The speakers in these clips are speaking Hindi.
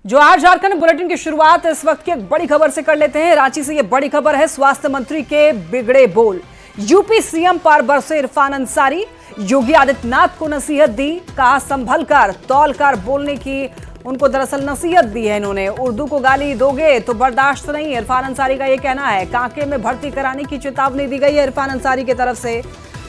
जो आज झारखंड बुलेटिन की शुरुआत इस वक्त की एक बड़ी खबर से कर लेते हैं। रांची से ये बड़ी खबर है, स्वास्थ्य मंत्री के बिगड़े बोल। यूपी सीएम पर बरसे इरफान अंसारी, योगी आदित्यनाथ को नसीहत दी, कहा संभल कर तौल कर बोलने की उनको दरअसल नसीहत दी है इन्होंने। उर्दू को गाली दोगे तो बर्दाश्त नहीं, इरफान अंसारी का ये कहना है। कांके में भर्ती कराने की चेतावनी दी गई है इरफान अंसारी की तरफ से।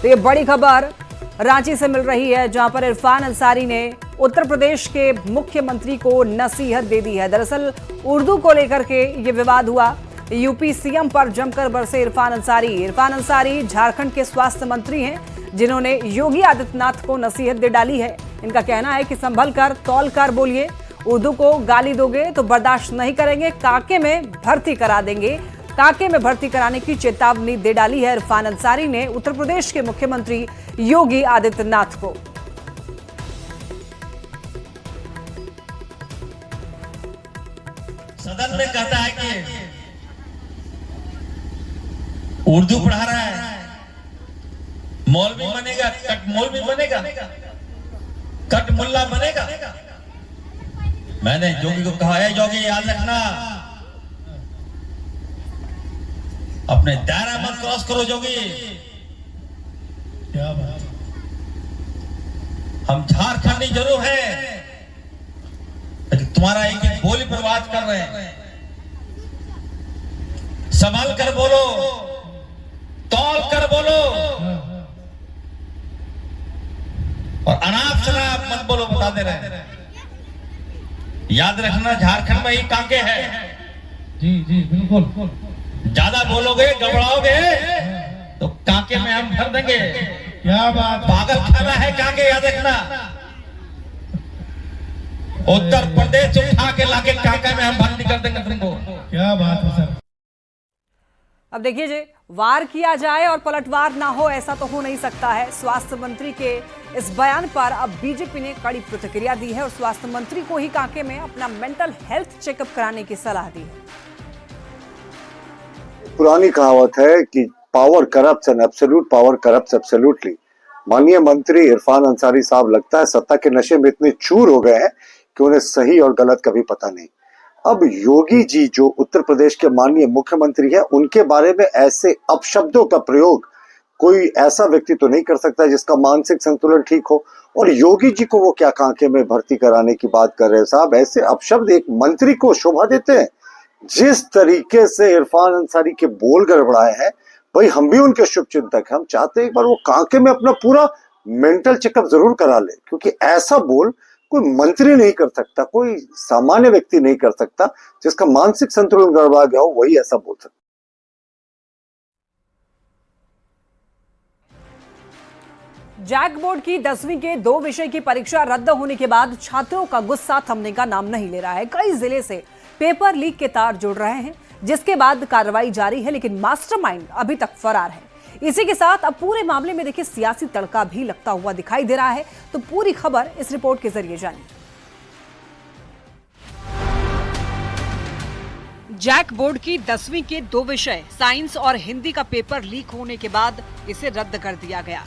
तो ये बड़ी खबर रांची से मिल रही है, जहां पर इरफान अंसारी ने उत्तर प्रदेश के मुख्यमंत्री को नसीहत दे दी है। दरअसल उर्दू को लेकर के ये विवाद हुआ। यूपी सीएम पर जमकर बरसे इरफान अंसारी। इरफान अंसारी झारखंड के स्वास्थ्य मंत्री हैं, जिन्होंने योगी आदित्यनाथ को नसीहत दे डाली है। इनका कहना है कि संभल कर तौल कर बोलिए, उर्दू को गाली दोगे तो बर्दाश्त नहीं करेंगे, कांके में भर्ती करा देंगे। कांके में भर्ती कराने की चेतावनी दे डाली है इरफान अंसारी ने उत्तर प्रदेश के मुख्यमंत्री योगी आदित्यनाथ को। सदन में कहता है कि उर्दू पढ़ा रहा है, मौलवी बनेगा, कट मौलवी बनेगा, कट मुल्ला बनेगा। मैंने योगी को कहा है, योगी याद रखना, अपने दायरा मत क्रॉस करो योगी। क्या बात, हम झारखंडी जरूर है, लेकिन तुम्हारा एक एक बोली पर बात कर रहे हैं। संभल कर बोलो, तौल कर बोलो, और अनाप शनाप मत बोलो, बता दे रहे हैं। याद रखना, झारखंड में ही कांके है। जी जी बिल्कुल। ज्यादा बोलोगे, गड़बड़ाओगे तो कांके में हम भर देंगे। क्या बात, पागल खाना है कांके, याद रखना। उत्तर प्रदेश उठा के लाके कांके में हम भर्ती कर देंगे तुमको। क्या बात है सर। अब देखिए जी, वार किया जाए और पलटवार ना हो, ऐसा तो हो नहीं सकता है। स्वास्थ्य मंत्री के इस बयान पर अब बीजेपी ने कड़ी प्रतिक्रिया दी है और स्वास्थ्य मंत्री को ही कांके में अपना मेंटल हेल्थ चेकअप कराने की सलाह दी है। पुरानी कहावत है कि power corrupts and absolute power corrupts absolutely. माननीय मंत्री इरफान अंसारी साहब लगता है सत्ता के नशे में इतने चूर हो गए हैं कि उन्हें सही और गलत कभी पता नहीं। अब योगी जी जो उत्तर प्रदेश के माननीय मुख्यमंत्री हैं, उनके बारे में ऐसे अपशब्दों का प्रयोग कोई ऐसा व्यक्ति तो नहीं कर सकता जिसका मानसिक संतुलन ठीक हो। और योगी जी को वो क्या कांके में भर्ती कराने की बात कर रहे हैं साहब? ऐसे अपशब्द एक मंत्री को शोभा देते हैं? जिस तरीके से इरफान अंसारी के बोल गड़बड़ाए हैं, भाई हम भी उनके शुभचिंतक हैं। हम चाहते हैं एक बार वो कांके में अपना पूरा मेंटल चेकअप जरूर करा ले, क्योंकि ऐसा बोल कोई मंत्री नहीं कर सकता, कोई सामान्य व्यक्ति नहीं कर सकता। जिसका मानसिक संतुलन गड़बड़ा गया हो वही ऐसा बोल सकता। जैक बोर्ड की 10वीं के 2 विषय की परीक्षा रद्द होने के बाद छात्रों का गुस्सा थमने का नाम नहीं ले रहा है। कई जिले से पेपर लीक के तार जुड़ रहे हैं, जिसके बाद कार्रवाई जारी है, लेकिन मास्टरमाइंड अभी तक फरार है। इसी के साथ अब पूरे मामले में देखिए सियासी तड़का भी लगता हुआ दिखाई दे रहा है। तो पूरी खबर इस रिपोर्ट के जरिए जानिए। जैक बोर्ड की 10वीं के 2 विषय साइंस और हिंदी का पेपर लीक होने के बाद इसे रद्द कर दिया गया,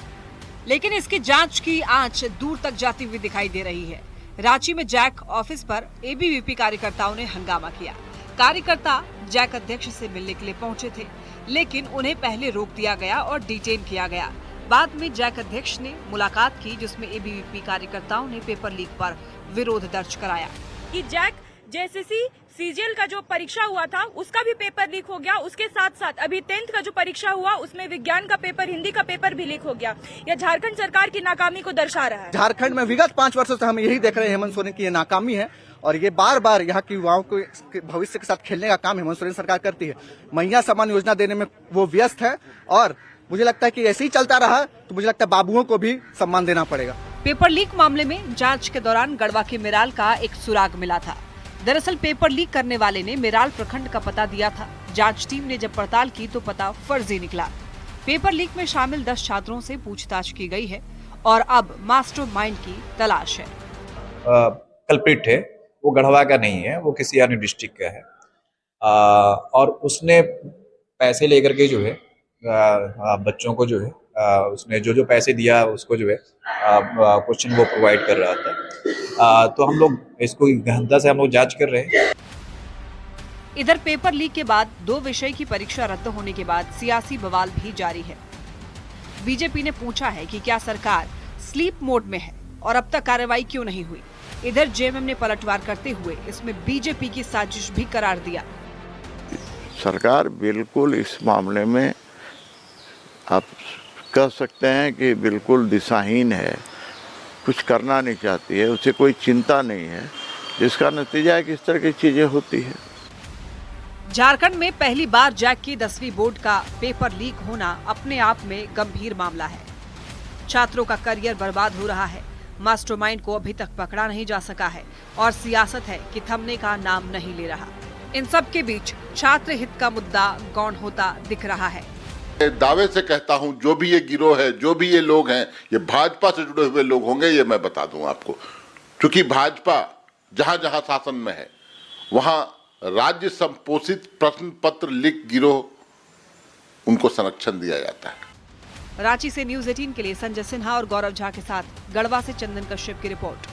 लेकिन इसकी जांच की आंच दूर तक जाती हुई दिखाई दे रही है। रांची में जैक ऑफिस पर एबीवीपी कार्यकर्ताओं ने हंगामा किया। कार्यकर्ता जैक अध्यक्ष से मिलने के लिए पहुंचे थे, लेकिन उन्हें पहले रोक दिया गया और डिटेन किया गया। बाद में जैक अध्यक्ष ने मुलाकात की, जिसमें एबीवीपी कार्यकर्ताओं ने पेपर लीक पर विरोध दर्ज कराया कि जैक जेएसएससी सीजीएल का जो परीक्षा हुआ था उसका भी पेपर लीक हो गया। उसके साथ साथ अभी 10th का जो परीक्षा हुआ उसमें विज्ञान का पेपर, हिंदी का पेपर भी लीक हो गया। यह झारखंड सरकार की नाकामी को दर्शा रहा है। झारखंड में विगत 5 वर्षों से हम यही देख रहे हैं, हेमंत सोरेन की ये नाकामी है और ये बार बार यहाँ के युवाओं के भविष्य के साथ खेलने का काम हेमंत सोरेन सरकार करती है। महिला सम्मान योजना देने में वो व्यस्त है और मुझे लगता है कि ऐसे ही चलता रहा तो मुझे लगता है बाबुओं को भी सम्मान देना पड़ेगा। पेपर लीक मामले में जांच के दौरान गढ़वा के मिराल का एक सुराग मिला था। दरअसल पेपर लीक करने वाले ने मिराल प्रखंड का पता दिया था। जांच टीम ने जब पड़ताल की तो पता फर्जी निकला। पेपर लीक में शामिल 10 छात्रों से पूछताछ की गई है और अब मास्टरमाइंड की तलाश है। कल्प्रिट है, वो गढ़वा का नहीं है, वो किसी अन्य डिस्ट्रिक्ट का है और उसने पैसे लेकर के जो है बच्चों को जो है उसने जो पैसे दिया उसको जो है क्वेश्चन वो प्रोवाइड कर रहा था। तो हम लोग इसको गहनता से हम लोग जांच कर रहे हैं। इधर पेपर लीक के बाद 2 विषय की परीक्षा रद्द होने के बाद सियासी बवाल भी जारी है। बीजेपी ने पूछा है कि क्या सरकार स्लीप मोड में है और अब तक कार्रवाई क्यों नहीं हुई। इधर जेएमएम ने पलटवार करते हुए इसमें बीजेपी की साजिश भी करार दिया। सरकार बिल्कुल इस मामले में आप कह सकते हैं कि बिल्कुल दिशाहीन है, कुछ करना नहीं चाहती है, उसे कोई चिंता नहीं है, जिसका नतीजा है कि इस तरह की चीजें होती है। झारखंड में पहली बार जैक की 10वीं बोर्ड का पेपर लीक होना अपने आप में गंभीर मामला है। छात्रों का करियर बर्बाद हो रहा है, मास्टरमाइंड को अभी तक पकड़ा नहीं जा सका है और सियासत है कि थमने का नाम नहीं ले रहा। इन सब के बीच छात्र हित का मुद्दा गौण होता दिख रहा है। दावे से कहता हूं, जो भी ये गिरोह है, जो भी ये लोग हैं, ये भाजपा से जुड़े हुए लोग होंगे, ये मैं बता दूं आपको। क्योंकि भाजपा जहां जहां शासन में है वहां राज्य संपोषित प्रश्न पत्र लीक गिरोह उनको संरक्षण दिया जाता है। रांची से न्यूज़ 18 के लिए संजय सिन्हा और गौरव झा के साथ गढ़वा से चंदन कश्यप की रिपोर्ट।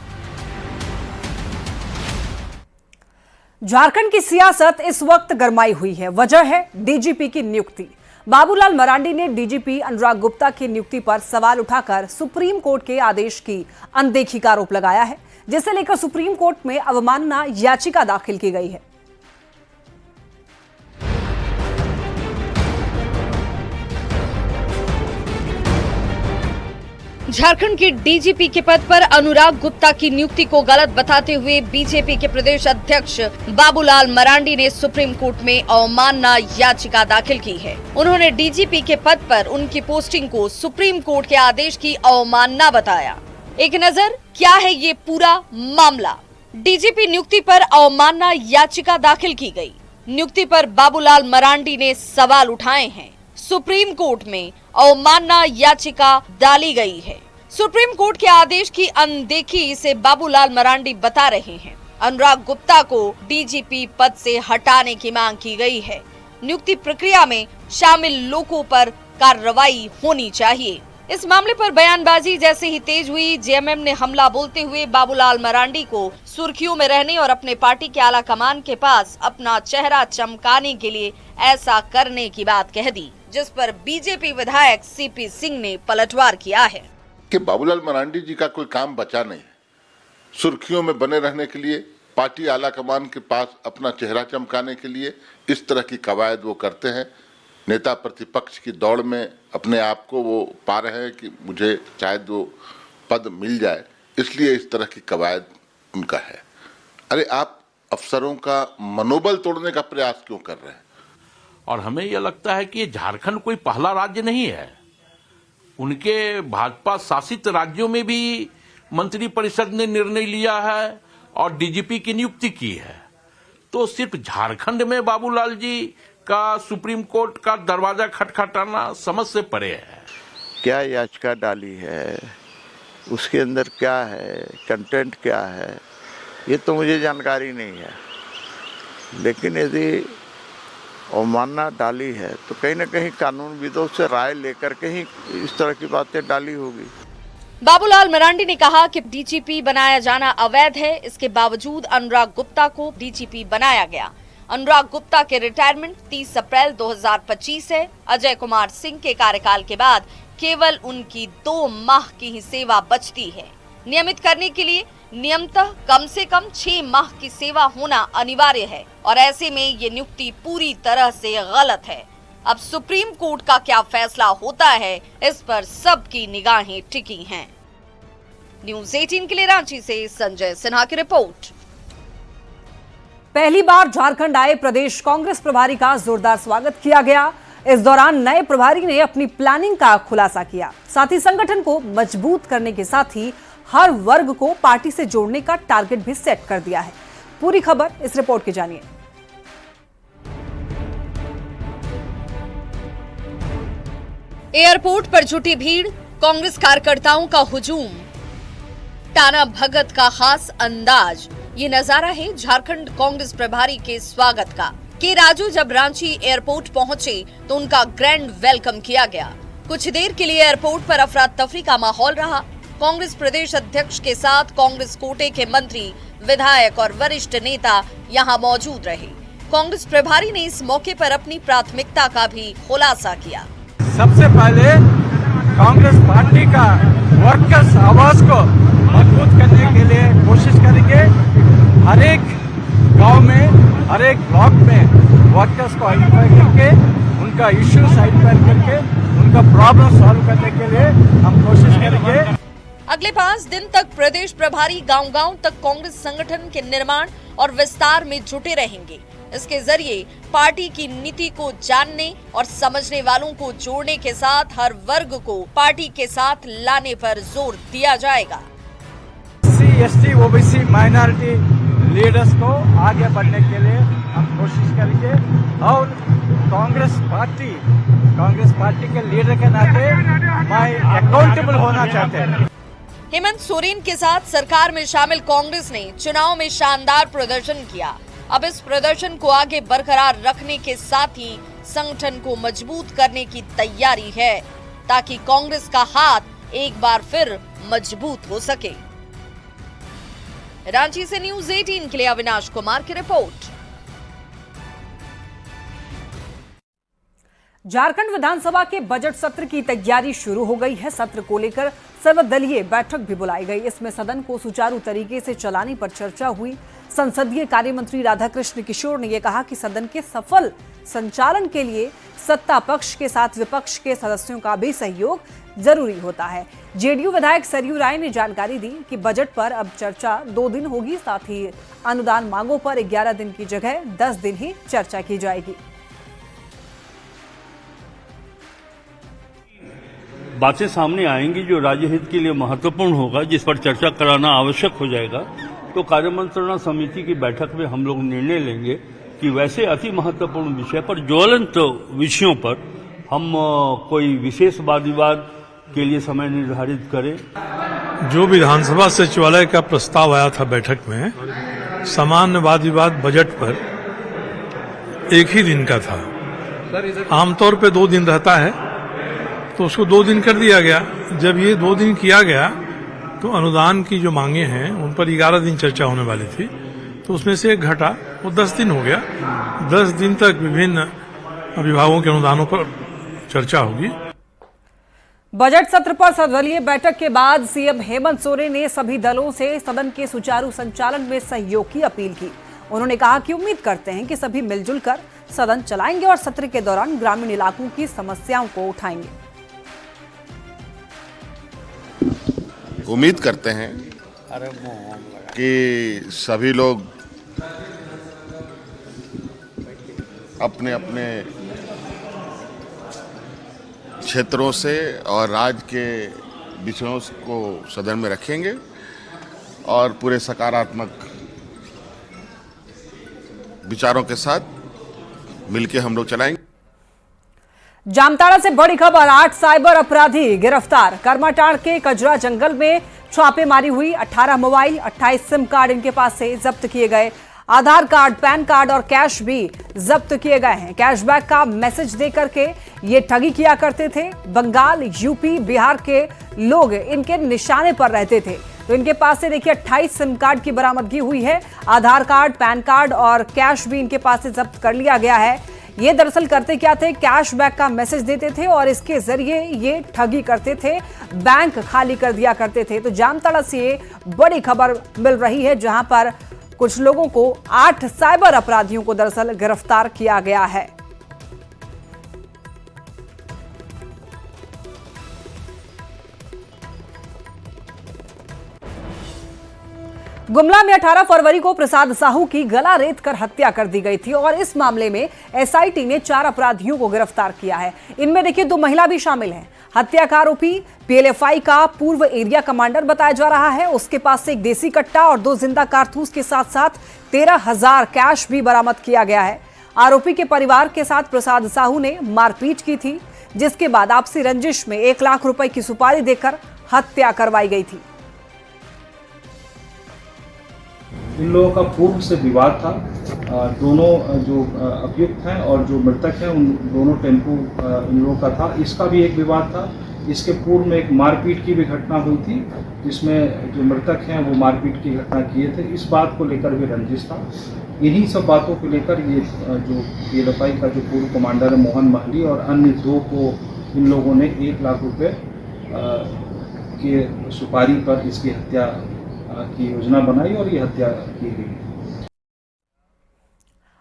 झारखंड की सियासत इस वक्त गरमाई हुई है। वजह है डीजीपी की नियुक्ति। बाबूलाल मरांडी ने डीजीपी अनुराग गुप्ता की नियुक्ति पर सवाल उठाकर सुप्रीम कोर्ट के आदेश की अनदेखी का आरोप लगाया है, जिसे लेकर सुप्रीम कोर्ट में अवमानना याचिका दाखिल की गई है। झारखंड के डीजीपी के पद पर अनुराग गुप्ता की नियुक्ति को गलत बताते हुए बीजेपी के प्रदेश अध्यक्ष बाबूलाल मरांडी ने सुप्रीम कोर्ट में अवमानना याचिका दाखिल की है। उन्होंने डीजीपी के पद पर उनकी पोस्टिंग को सुप्रीम कोर्ट के आदेश की अवमानना बताया। एक नजर क्या है ये पूरा मामला। डीजीपी नियुक्ति पर अवमानना याचिका दाखिल की गई। नियुक्ति पर बाबूलाल मरांडी ने सवाल उठाए हैं। सुप्रीम कोर्ट में अवमानना याचिका डाली गई है। सुप्रीम कोर्ट के आदेश की अनदेखी से बाबूलाल मरांडी बता रहे हैं। अनुराग गुप्ता को डीजीपी पद से हटाने की मांग की गई है। नियुक्ति प्रक्रिया में शामिल लोगों पर कार्रवाई होनी चाहिए। इस मामले पर बयानबाजी जैसे ही तेज हुई, जेएमएम ने हमला बोलते हुए बाबूलाल मरांडी को सुर्खियों में रहने और अपने पार्टी के आला कमान के पास अपना चेहरा चमकाने के लिए ऐसा करने की बात कह दी, जिस पर बीजेपी विधायक सीपी सिंह ने पलटवार किया है कि बाबूलाल मरांडी जी का कोई काम बचा नहीं है। सुर्खियों में बने रहने के लिए, पार्टी आला कमान के पास अपना चेहरा चमकाने के लिए इस तरह की कवायद वो करते हैं। नेता प्रतिपक्ष की दौड़ में अपने आप को वो पा रहे हैं कि मुझे शायद वो पद मिल जाए, इसलिए इस तरह की कवायद उनका है। अरे आप अफसरों का मनोबल तोड़ने का प्रयास क्यों कर रहे हैं? और हमें यह लगता है कि झारखंड कोई पहला राज्य नहीं है। उनके भाजपा शासित राज्यों में भी मंत्री परिषद ने निर्णय लिया है और डीजीपी की नियुक्ति की है। तो सिर्फ झारखंड में बाबूलाल जी का सुप्रीम कोर्ट का दरवाजा खटखटाना समझ से परे है। क्या याचिका डाली है, उसके अंदर क्या है, कंटेंट क्या है, ये तो मुझे जानकारी नहीं है। लेकिन यदि अवमानना डाली है तो कहीं न कहीं कानूनविदों से राय लेकर के ही इस तरह की बातें डाली होगी। बाबूलाल मरांडी ने कहा कि डीजीपी बनाया जाना अवैध है। इसके बावजूद अनुराग गुप्ता को डीजीपी बनाया गया। अनुराग गुप्ता के रिटायरमेंट 30 अप्रैल 2025 है। अजय कुमार सिंह के कार्यकाल के बाद केवल उनकी 2 माह की ही सेवा बचती है। नियमित करने के लिए नियमतः कम से कम 6 माह की सेवा होना अनिवार्य है और ऐसे में ये नियुक्ति पूरी तरह से गलत है। अब सुप्रीम कोर्ट का क्या फैसला होता है, इस पर सबकी निगाहें टिकी हैं। न्यूज़ 18 के लिए रांची से संजय सिन्हा की रिपोर्ट। पहली बार झारखंड आए प्रदेश कांग्रेस प्रभारी का जोरदार स्वागत किया गया। इस दौरान नए प्रभारी ने अपनी प्लानिंग का खुलासा किया। साथ ही संगठन को मजबूत करने के साथ ही हर वर्ग को पार्टी से जोड़ने का टारगेट भी सेट कर दिया है। पूरी खबर इस रिपोर्ट की जानिए। एयरपोर्ट पर जुटी भीड़, कांग्रेस कार्यकर्ताओं का हुजूम, टाना भगत का खास अंदाज। ये नजारा है झारखंड कांग्रेस प्रभारी के स्वागत का। के राजू जब रांची एयरपोर्ट पहुंचे तो उनका ग्रैंड वेलकम किया गया। कुछ देर के लिए एयरपोर्ट पर अफरा तफरी का माहौल रहा। कांग्रेस प्रदेश अध्यक्ष के साथ कांग्रेस कोटे के मंत्री, विधायक और वरिष्ठ नेता यहां मौजूद रहे। कांग्रेस प्रभारी ने इस मौके पर अपनी प्राथमिकता का भी खुलासा किया। सबसे पहले कांग्रेस पार्टी का वर्कर्स आवाज को मजबूत करने के लिए कोशिश करेंगे। हर एक गांव में, हर एक ब्लॉक में वर्कर्स को आइडेंटिफाई करके, उनका इश्यूज आइडेंटिफाई करके, उनका प्रॉब्लम सॉल्व करने के लिए हम कोशिश करेंगे। अगले 5 दिन तक प्रदेश प्रभारी गांव-गांव तक कांग्रेस संगठन के निर्माण और विस्तार में जुटे रहेंगे। इसके जरिए पार्टी की नीति को जानने और समझने वालों को जोड़ने के साथ हर वर्ग को पार्टी के साथ लाने पर जोर दिया जाएगा। SC, OBC, माइनॉरिटी लीडर्स को आगे बढ़ने के लिए हम कोशिश करेंगे और कांग्रेस पार्टी के लीडर के नाते मैं अकाउंटेबल होना चाहते हैं। हेमंत सोरेन के साथ सरकार में शामिल कांग्रेस ने चुनाव में शानदार प्रदर्शन किया। अब इस प्रदर्शन को आगे बरकरार रखने के साथ ही संगठन को मजबूत करने की तैयारी है ताकि कांग्रेस का हाथ एक बार फिर मजबूत हो सके। रांची से न्यूज़ 18 के लिए अविनाश कुमार की रिपोर्ट। झारखंड विधानसभा के बजट सत्र की तैयारी शुरू हो गई है। सत्र को लेकर सर्वदलीय बैठक भी बुलाई गई। इसमें सदन को सुचारू तरीके से चलाने पर चर्चा हुई। संसदीय कार्य मंत्री राधाकृष्ण किशोर ने यह कहा कि सदन के सफल संचालन के लिए सत्ता पक्ष के साथ विपक्ष के सदस्यों का भी सहयोग जरूरी होता है। जेडीयू विधायक सरयू राय ने जानकारी दी कि बजट पर अब चर्चा 2 दिन होगी, साथ ही अनुदान मांगों पर 11 दिन की जगह 10 दिन ही चर्चा की जाएगी। बातें सामने आएंगी जो राज्य हित के लिए महत्वपूर्ण होगा, जिस पर चर्चा कराना आवश्यक हो जाएगा, तो कार्यमंत्रणा समिति की बैठक में हम लोग निर्णय लेंगे कि वैसे अति महत्वपूर्ण विषय पर, ज्वलंत विषयों पर हम कोई विशेष वाद विवाद के लिए समय निर्धारित करें। जो विधानसभा सचिवालय का प्रस्ताव आया था बैठक में, सामान्य वाद विवाद बजट पर 1 ही दिन का था। आमतौर पे 2 दिन रहता है, तो उसको 2 दिन कर दिया गया। जब ये 2 दिन किया गया तो अनुदान की जो मांगे हैं उन पर 11 दिन चर्चा होने वाली थी, तो उसमें से एक घटा, वो 10 दिन हो गया। 10 दिन तक विभिन्न विभागों के अनुदानों पर चर्चा होगी। बजट सत्र पर सर्वदलीय बैठक के बाद सीएम हेमंत सोरेन ने सभी दलों से सदन के सुचारू संचालन में सहयोग की अपील की। उन्होंने कहा कि उम्मीद करते हैं कि सभी मिलजुल कर सदन चलाएंगे और सत्र के दौरान ग्रामीण इलाकों की समस्याओं को उठाएंगे। उम्मीद करते हैं कि सभी लोग अपने अपने क्षेत्रों से और राज्य के विषयों को सदन में रखेंगे और पूरे सकारात्मक विचारों के साथ मिलकर हम लोग चलाएंगे। जामताड़ा से बड़ी खबर, 8 साइबर अपराधी गिरफ्तार। करमाटाड़ के कजरा जंगल में छापेमारी हुई। 18 मोबाइल, 28 सिम कार्ड इनके पास से जब्त किए गए। आधार कार्ड, पैन कार्ड और कैश भी जब्त किए गए हैं। कैशबैक का मैसेज देकर के ये ठगी किया करते थे। बंगाल, यूपी, बिहार के लोग इनके निशाने पर रहते थे। तो इनके पास से देखिए 28 सिम कार्ड की बरामदगी हुई है। आधार कार्ड, पैन कार्ड और कैश भी इनके पास से जब्त कर लिया गया है। ये दरअसल करते क्या थे, कैशबैक का मैसेज देते थे और इसके जरिए ये ठगी करते थे, बैंक खाली कर दिया करते थे। तो जामताड़ा से बड़ी खबर मिल रही है, जहां पर कुछ लोगों को 8 साइबर अपराधियों को दरअसल गिरफ्तार किया गया है। गुमला में 18 फरवरी को प्रसाद साहू की गला रेत कर हत्या कर दी गई थी और इस मामले में एसआईटी ने 4 अपराधियों को गिरफ्तार किया है। इनमें देखिए 2 महिला भी शामिल हैं। हत्या का आरोपी पीएलएफआई का पूर्व एरिया कमांडर बताया जा रहा है। उसके पास से एक देसी कट्टा और 2 जिंदा कारतूस के साथ साथ 13,000 कैश भी बरामद किया गया है। आरोपी के परिवार के साथ प्रसाद साहू ने मारपीट की थी, जिसके बाद आपसी रंजिश में 1 लाख रुपए की सुपारी देकर हत्या करवाई गई थी। इन लोगों का पूर्व से विवाद था। दोनों जो अभियुक्त हैं और जो मृतक हैं, उन दोनों टेम्पो इन लोगों का था। इसका भी एक विवाद था। इसके पूर्व में एक मारपीट की भी घटना हुई थी जिसमें जो मृतक हैं वो मारपीट की घटना किए थे, इस बात को लेकर भी रंजिश था। इन्हीं सब बातों को लेकर ये जो पीएलएफआई का जो पूर्व कमांडर है मोहन महली और अन्य 2 को इन लोगों ने 1 लाख रुपए के सुपारी पर इसकी हत्या की योजना बनाई और ये हत्या की गई।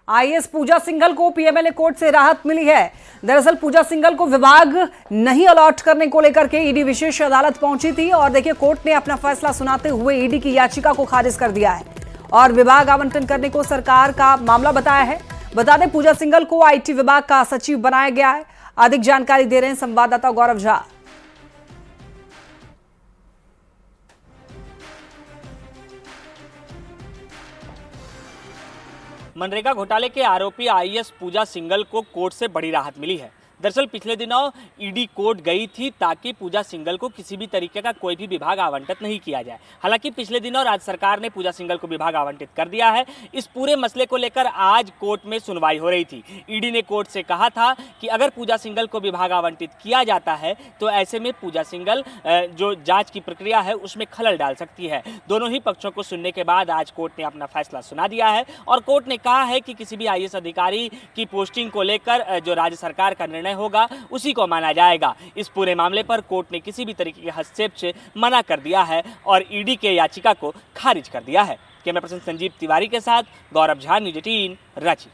आईएएस पूजा सिंघल को पीएमएलए कोर्ट से राहत मिली है। दरअसल पूजा सिंघल को विभाग नहीं अलॉट करने को लेकर के ईडी विशेष अदालत पहुंची थी और देखिए कोर्ट ने अपना फैसला सुनाते हुए ईडी की याचिका को खारिज कर दिया है और विभाग आवंटन करने को सरकार का मामला बताया है। बता दें पूजा सिंघल को आईटी विभाग का सचिव बनाया गया है। अधिक जानकारी दे रहे हैं संवाददाता गौरव झा। मनरेगा घोटाले के आरोपी आईएएस पूजा सिंघल को कोर्ट से बड़ी राहत मिली है। दरअसल पिछले दिनों ईडी कोर्ट गई थी ताकि पूजा सिंघल को किसी भी तरीके का कोई भी विभाग आवंटित नहीं किया जाए। हालांकि पिछले दिनों राज्य सरकार ने पूजा सिंघल को विभाग आवंटित कर दिया है। इस पूरे मसले को लेकर आज कोर्ट में सुनवाई हो रही थी। ईडी ने कोर्ट से कहा था कि अगर पूजा सिंघल को विभाग आवंटित किया जाता है तो ऐसे में पूजा सिंघल जो जाँच की प्रक्रिया है उसमें खलल डाल सकती है। दोनों ही पक्षों को सुनने के बाद आज कोर्ट ने अपना फैसला सुना दिया है और कोर्ट ने कहा है कि किसी भी आईएएस अधिकारी की पोस्टिंग को लेकर जो राज्य सरकार का निर्णय होगा उसी को माना जाएगा। इस पूरे मामले पर कोर्ट ने किसी भी तरीके के हस्तक्षेप से मना कर दिया है और ईडी के याचिका को खारिज कर दिया है। कैमरा पर्सन संजीव तिवारी के साथ गौरव झा, न्यूज 18 रांची।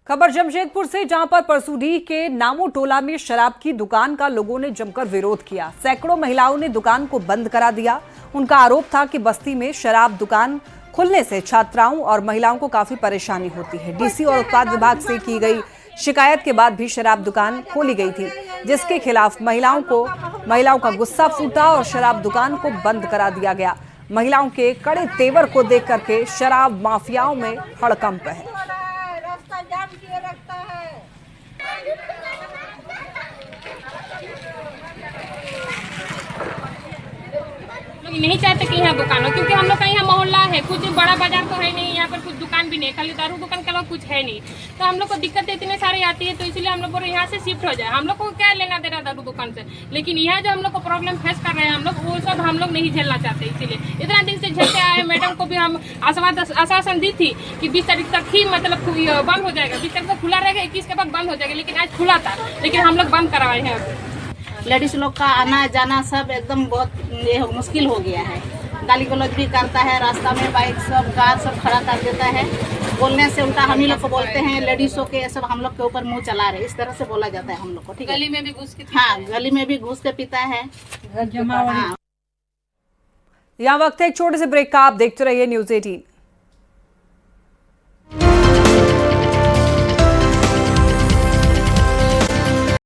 खबर जमशेदपुर से, जहां पर परसूडी के नामो टोला में शराब की दुकान का लोगों ने जमकर विरोध किया। सैकड़ों महिलाओं ने दुकान को बंद करा दिया। उनका आरोप था कि बस्ती में शराब दुकान खुलने से छात्राओं और महिलाओं को काफी परेशानी होती है। डीसी और उत्पाद विभाग से की गई शिकायत के बाद भी शराब दुकान खोली गई थी, जिसके खिलाफ महिलाओं का गुस्सा फूटा और शराब दुकान को बंद करा दिया गया। महिलाओं के कड़े तेवर को देख करके शराब माफियाओं में हड़कंप है। नहीं चाहते कि यहाँ दुकान हो, क्योंकि हम लोग का यहाँ मोहल्ला है, कुछ बड़ा बाजार तो है नहीं, यहाँ पर कुछ दुकान भी नहीं, खाली दारू दुकान के अलावा कुछ है नहीं। तो हम लोग को दिक्कत इतने सारी आती है, तो इसलिए हम लोग बोल रहे यहाँ से शिफ्ट हो जाए। हम लोग को क्या लेना देना दारू दुकान से, लेकिन यहाँ जो हम लोग को प्रॉब्लम फेस कर रहे हैं हम लोग, वो सब हम लोग नहीं झेलना चाहते। इसीलिए इतना दिन से झेलते आए। मैडम को भी हम आश्वासन दी थी कि 20 तारीख तक ही मतलब बंद हो जाएगा, 20 तारीख तक खुला रहेगा, 21 के बाद बंद हो जाएगा, लेकिन आज खुला था, लेकिन हम लोग बंद करवाए हैं। लेडीज लोग का आना जाना सब एकदम बहुत मुश्किल हो गया है। गाली गलौज भी करता है, रास्ता में बाइक सब कार सब खड़ा कर देता है। बोलने से उल्टा हम ही लोग को बोलते हैं, लेडीजों के सब हम लोग के ऊपर मुंह चला रहे, इस तरह से बोला जाता है हम लोग को। ठीक है, गली में भी घुस के गली में भी घुस के पीता है। यहाँ वक्त है एक छोटे से ब्रेक का। आप देखते रहिए न्यूज 18।